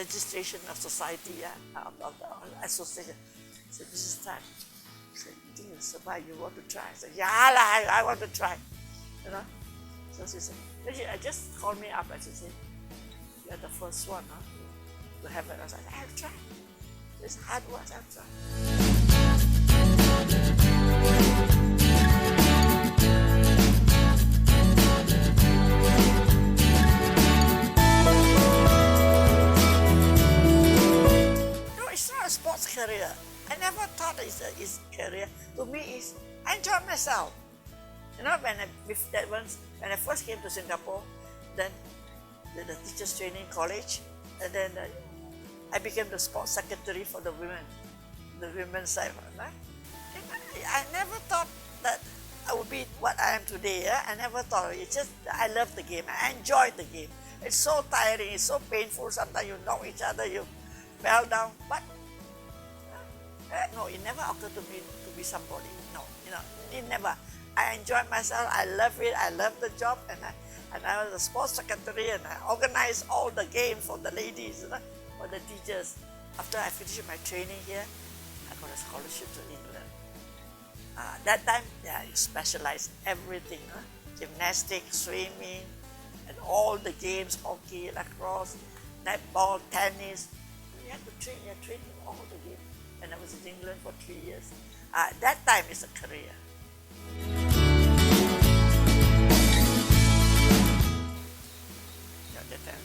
registration of society, of the association. So this is that. So you think you survive, you want to try? I said, yeah lah, I want to try. You know? So she said, I just called me up and she said, you're the first one to have it. I said, I'll try. It's hard work, I'll try. No, it's not a sports career. I never thought it's a career. To me, I enjoy myself. You know, when I first came to Singapore, then the teachers training college, and then I became the sports secretary for the women's side. Right? I never thought that I would be what I am today. Yeah? I never thought. It's just I love the game. I enjoy the game. It's so tiring. It's so painful. Sometimes you knock each other. You fell down. But no, it never occurred to me to be somebody. No, it never. I enjoy myself. I love it. I love the job, and I was a sports secretary, and I organized all the games for the ladies, for the teachers. After I finished my training here, I got a scholarship to England. That time, you specialize in everything, gymnastics, swimming, and all the games, hockey, lacrosse, netball, tennis. You have to train. You train in all the games. And I was in England for 3 years. That time is a career.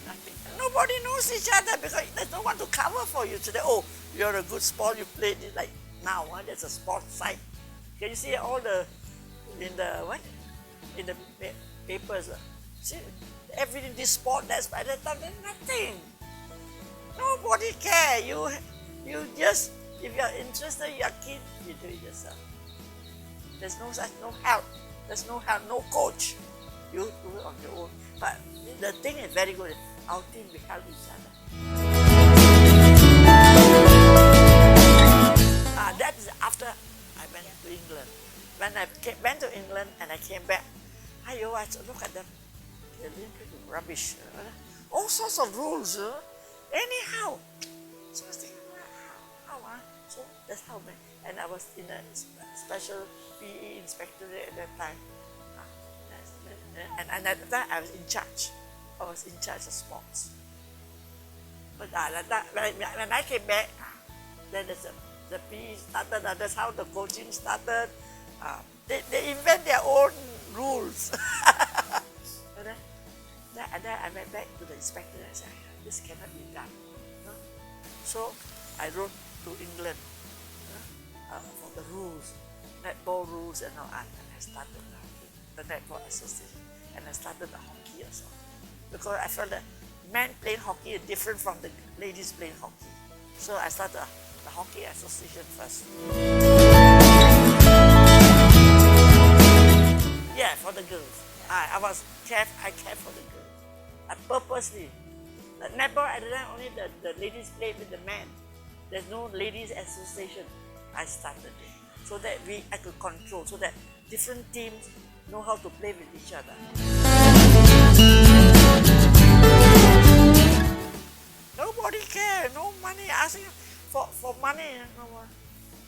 Nothing. Nobody knows each other because there's no one to cover for you today. Oh, you're a good sport, you played it like now. There's a sports site. Can you see all in the papers? See everything, this sport, that's by that time. There's nothing. Nobody care. You just, if you're interested, you're keen, you do it yourself. There's no help. There's no help, no coach. You do it on your own. But the thing is very good. Our team, we help each other. That is after I went to England. When I went to England and I came back, I look at them. They're doing rubbish. All sorts of rules. Anyhow. So I was thinking, how? So that's how. And I was in a special PE inspectorate at that time. And at that time, I was in charge. I was in charge of sports. But when I came back, then the PE started. That's how the coaching started. They invent their own rules. And then I went back to the inspector and said, this cannot be done. So I wrote to England for the rules, netball rules and all. And I started the Netball Association. And I started the hockey also. Because I felt that men playing hockey is different from the ladies playing hockey. So I started the Hockey Association first. Yeah, for the girls. I cared for the girls. I purposely. The netball at the time, only the ladies played with the men. There's no ladies association. I started it. So that I could control, so that different teams know how to play with each other. Nobody cares, no money. Asking for money,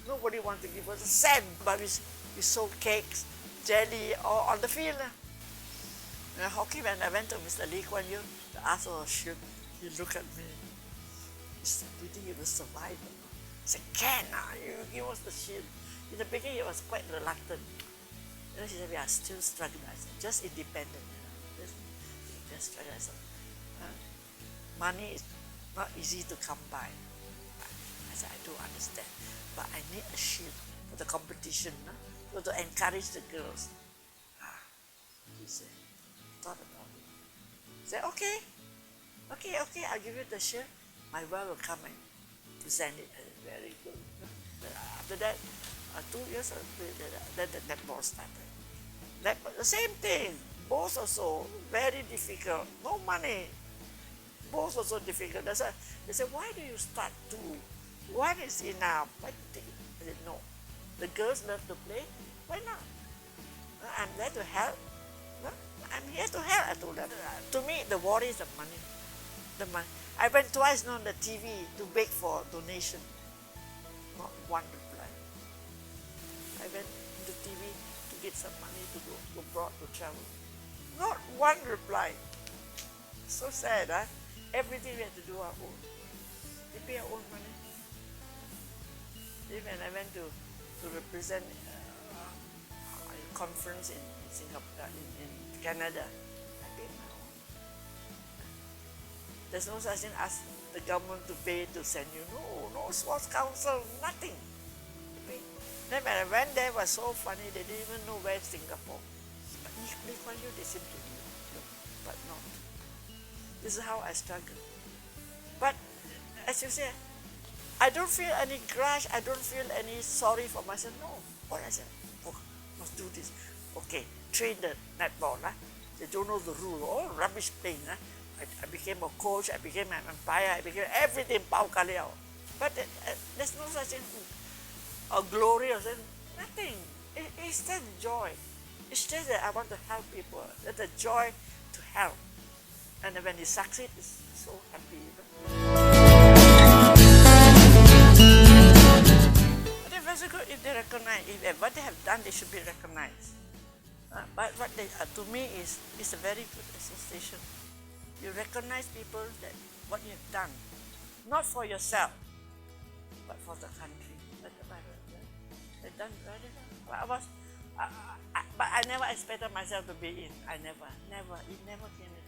nobody wants to give us a cent. But we sold cakes, jelly, all on the field. In hockey, when I went to Mr. Lee Kuan Yew to ask for a shield, he looked at me. He said, do you think you will survive? I said, can you give us the shield. In the beginning, he was quite reluctant. And she said, we are still struggling. I said, just independent. Just struggling. I said, money is not easy to come by. I said, I do understand. But I need a shield for the competition, so to encourage the girls. He said, thought about it. He said, okay, I'll give you the shield. My wife will come and present it. Very good. After that, 2 years, then the netball started. The same thing, both also very difficult, no money. Both also difficult. That's why they said, why do you start 2? One is enough. I said, no. The girls love to play, why not? I'm there to help. I'm here to help, I told them. To me, the worry is the money. I went twice on the TV to beg for donation. Not one reply. I went to the TV to get some money to go abroad to travel. Not one reply. So sad, huh? Everything we had to do our own. We pay our own money. Even I went to represent a conference in Singapore, in Canada, I paid my own. There's no such thing as the government to pay to send you. No sports council, nothing. Then when I went there, it was so funny. They didn't even know where Singapore. But Lee Kuan Yew, they seem to know, but not. This is how I struggle. But as you say, I don't feel any grudge. I don't feel any sorry for myself. No. What I said, oh, must do this. Okay, train the netball. They don't know the rule. Oh, rubbish playing. I became a coach. I became an umpire. I became everything. Pao ka liao. But there's no such thing. A glory or something. Nothing. It's just joy. It's just that I want to help people. That's the joy to help. And when you succeed, it's so happy. But it's very good if they recognize. If what they have done, they should be recognized. But what they to me is a very good association. You recognize people that what you have done, not for yourself, but for the country. They've done very well. But I never expected myself to be in. It never came in.